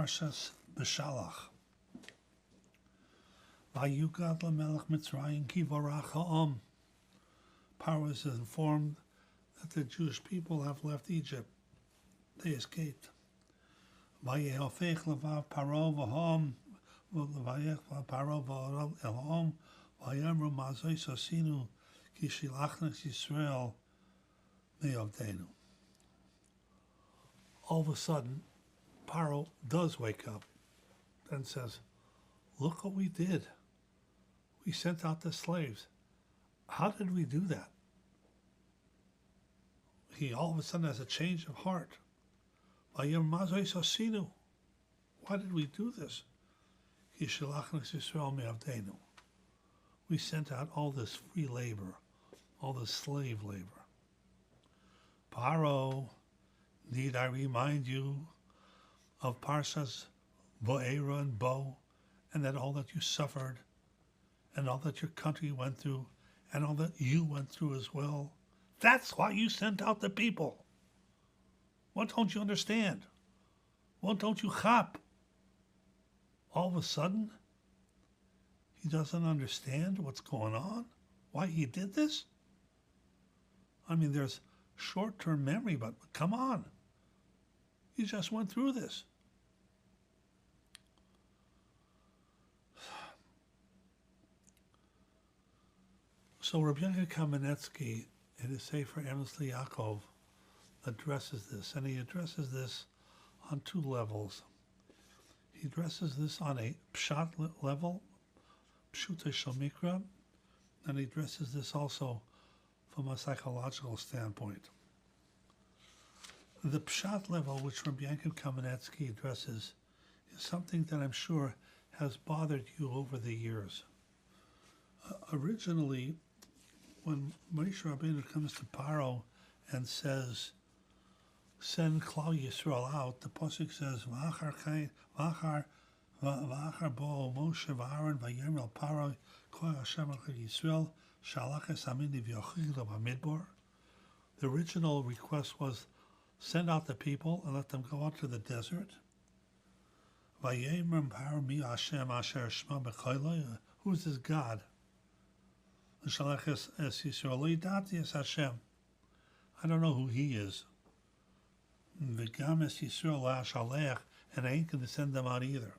Parshas Beshalach. Vayugad lamelech Mitzrayim ki varach ha'am. Paro is informed that the Jewish people have left Egypt. They escaped. Vayehofech levav Paro v'ha'am v'vayech Paro v'ha'am v'yamru mazois asinu ki shilachnas Yisrael me'avdenu. All of a sudden, Paro does wake up and says, look what we did. We sent out the slaves. How did we do that? He all of a sudden has a change of heart. Why did we do this? We sent out all this free labor, all this slave labor. Paro, need I remind you of Parshas Bo'era and Bo, and that all that you suffered, and all that your country went through, and all that you went through as well? That's why you sent out the people. What don't you understand? What don't you chap? All of a sudden, he doesn't understand what's going on, why he did this? I mean, there's short-term memory, but come on. You just went through this. So Rabbi Kamenetsky, in his Sefer Emes Yaakov, addresses this, and he addresses this on two levels. He addresses this on a pshat level, pshuta shel mikra, and he addresses this also from a psychological standpoint. The pshat level, which Rabbi Kamenetsky addresses, is something that I'm sure has bothered you over the years. Originally, when Moshe Rabbeinu comes to Paro and says, send Klal Yisrael out, the pasuk says, V'achar bo Moshe v'Aaron v'yem el Paro kol Hashem el Yisrael shalach es amini v'yochid b'midbar. The original request was, send out the people and let them go out to the desert. V'yemer Paro mi Hashem asher shma b'choyloi. Who is this God? Beshalach es Yisrael lo yidati es Hashem. I don't know who he is. V'gam es Yisrael la shalech, and I ain't going to send them out either.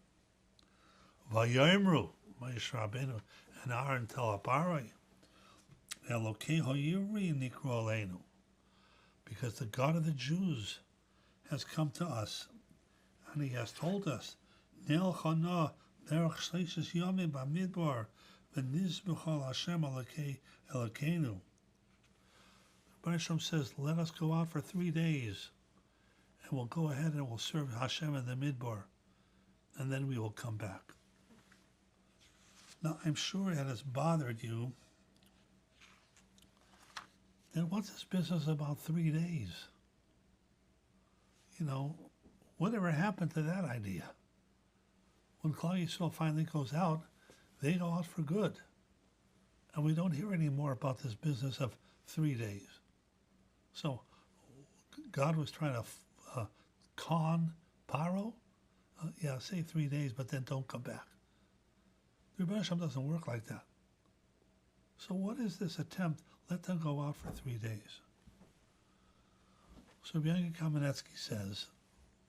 V'yomru, Moshe Rabbeinu, and Aaron tell Aparoi, Elokei ho'yiri nikru aleinu, because the God of the Jews has come to us, and he has told us, Nel chana derech shleishes yomim b'midbar, v'nizbuchal Hashem Elokei Elokeinu. The Bereshit says, let us go out for 3 days, and we'll go ahead and we'll serve Hashem in the Midbar, and then we will come back. Now, I'm sure it has bothered you. And what's this business about 3 days? You know, whatever happened to that idea? When Klal Yisrael finally goes out, they go out for good. And we don't hear any more about this business of 3 days. So, God was trying to con Paro? Yeah, say 3 days, but then don't come back. The Bereshit doesn't work like that. So what is this attempt? Let them go out for 3 days. So Rabbi Kamenetsky says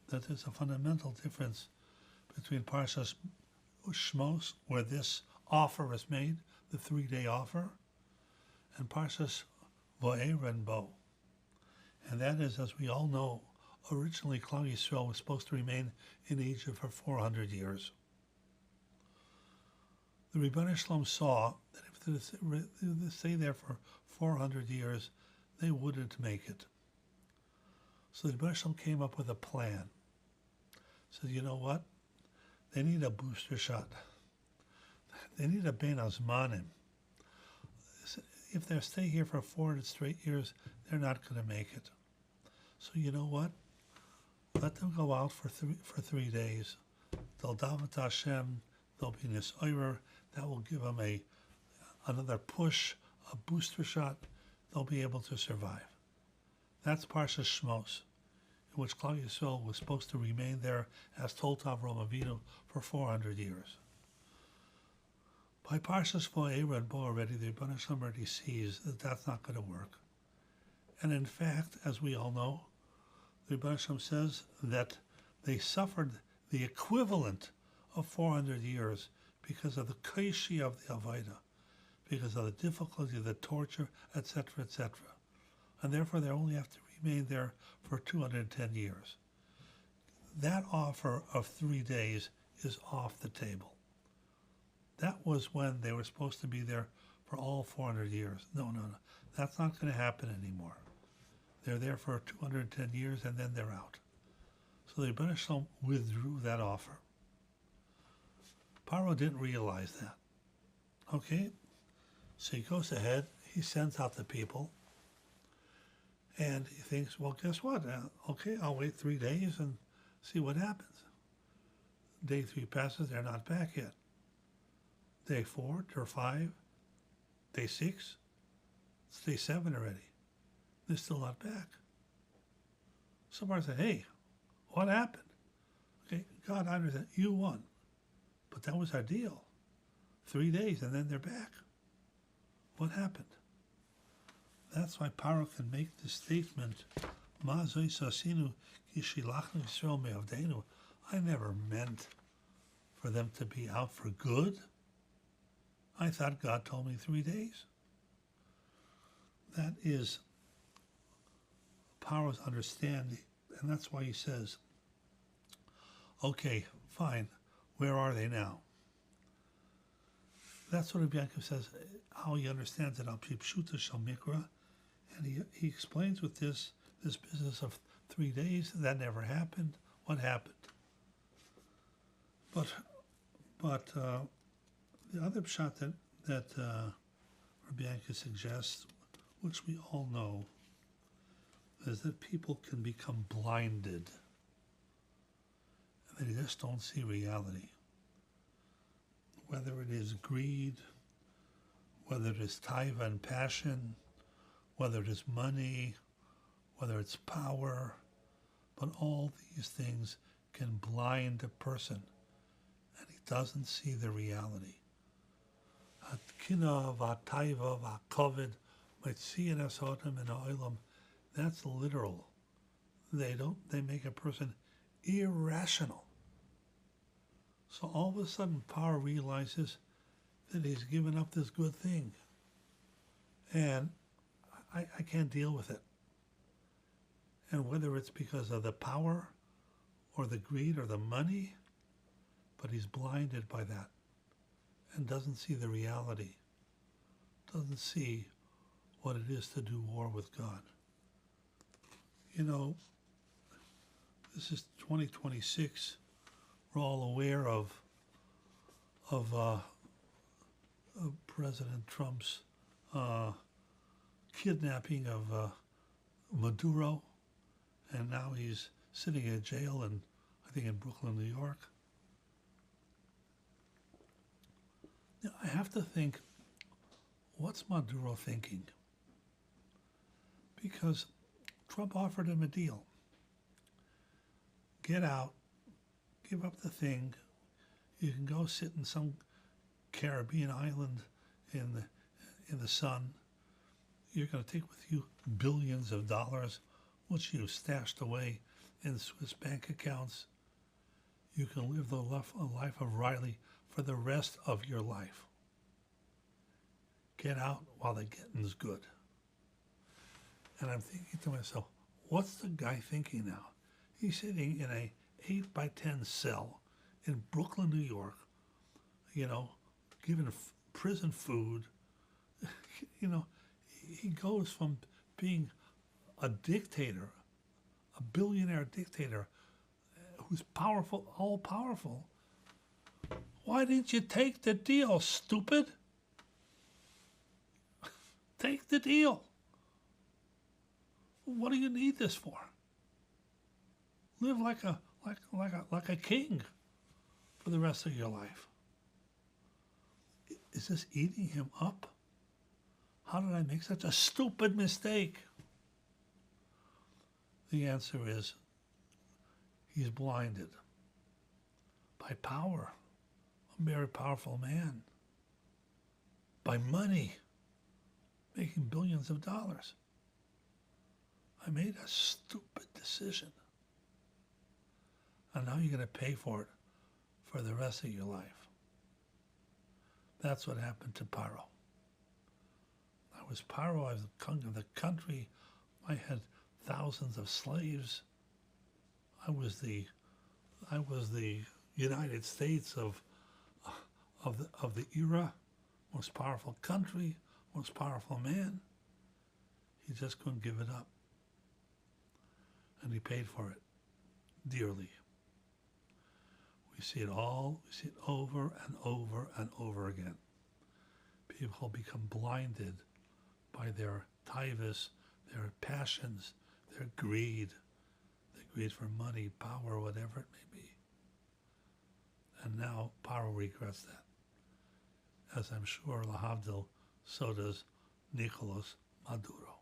that there's a fundamental difference between Parshas Shmos, where this offer is made, the 3-day offer, and Parshas Bo'era and Bo. And that is, as we all know, originally Klal Yisrael was supposed to remain in Egypt for 400 years. The Rebbeinu Shalom saw that if they stay there for 400 years, they wouldn't make it. So the Rebbeinu Shalom came up with a plan. Said, you know what? They need a booster shot. They need a ben azmanim. If they stay here for 400 straight years, they're not going to make it. So you know what? Let them go out for 3 days. They'll daven to Hashem. They'll be Yissocher. That will give them another push, a booster shot. They'll be able to survive. That's Parshas Shmos. in which Klal Yisrael was supposed to remain there as told to Avraham Avinu for 400 years. By Parshas Va'era and Bo already, the Rebbeinu Shalom already sees that that's not going to work. And in fact, as we all know, the Rebbeinu Shalom says that they suffered the equivalent of 400 years because of the kaishi of the Avodah, because of the difficulty, the torture, etc., etc. And therefore they only have to remain there for 210 years. That offer of 3 days is off the table. That was when they were supposed to be there for all 400 years. No. That's not going to happen anymore. They're there for 210 years and then they're out. So the Rebbeinu Shalom withdrew that offer. Paro didn't realize that. Okay? So he goes ahead, he sends out the people, and he thinks, well, guess what? Okay, I'll wait 3 days and see what happens. Day 3 passes, they're not back yet. Day 4, day 5, day 6, it's day 7 already. They're still not back. Somebody said, hey, what happened? Okay, God, I understand. You won. But that was our deal. 3 days and then they're back. What happened? That's why Paro can make the statement, Ma zoi sasinu ki shilachnu Yisrael me'avdeinu. I never meant for them to be out for good. I thought God told me 3 days. That is Paro's understanding, and that's why he says, okay, fine, where are they now? That's what Rabbi says, how he understands it, al pi pshuta shel mikra, and he explains with this business of 3 days, that never happened. What happened? But the other pshat that Rabbi Yanka suggests, which we all know, is that people can become blinded and they just don't see reality. Whether it is greed, whether it is taiva and passion, whether it is money, whether it's power, but all these things can blind a person and he doesn't see the reality. Hatkina v'taiva v'kovid mitziyin esotim in ha'olam. That's literal. They make a person irrational. So all of a sudden, Paro realizes that he's given up this good thing. And I can't deal with it. And whether it's because of the power or the greed or the money, but he's blinded by that and doesn't see the reality, doesn't see what it is to do war with God. You know, this is 2026. We're all aware of President Trump's kidnapping of Maduro, and now he's sitting in jail in, I think, in Brooklyn, New York. Now, I have to think, what's Maduro thinking? Because Trump offered him a deal. Get out, give up the thing. You can go sit in some Caribbean island in the sun. You're going to take with you billions of dollars, which you've stashed away in Swiss bank accounts. You can live the life of Riley for the rest of your life. Get out while the getting's good. And I'm thinking to myself, what's the guy thinking now? He's sitting in a 8x10 cell in Brooklyn, New York, given prison food. He goes from being a dictator, a billionaire dictator, who's powerful, all powerful. Why didn't you take the deal, stupid? Take the deal. What do you need this for? Live like a king for the rest of your life. Is this eating him up? How did I make such a stupid mistake? The answer is He's blinded by power, a very powerful man, by money, making billions of dollars. I made a stupid decision. And now you're going to pay for it for the rest of your life. That's what happened to Paro. I was Paro, I was the king of the country. I had thousands of slaves. I was the United States of the era, most powerful country, most powerful man. He just couldn't give it up. And he paid for it dearly. We see it over and over and over again. People become blinded by their taivas, their passions, their greed for money, power, whatever it may be. And now Paro regrets that. As I'm sure, lahavdil, so does Nicolas Maduro.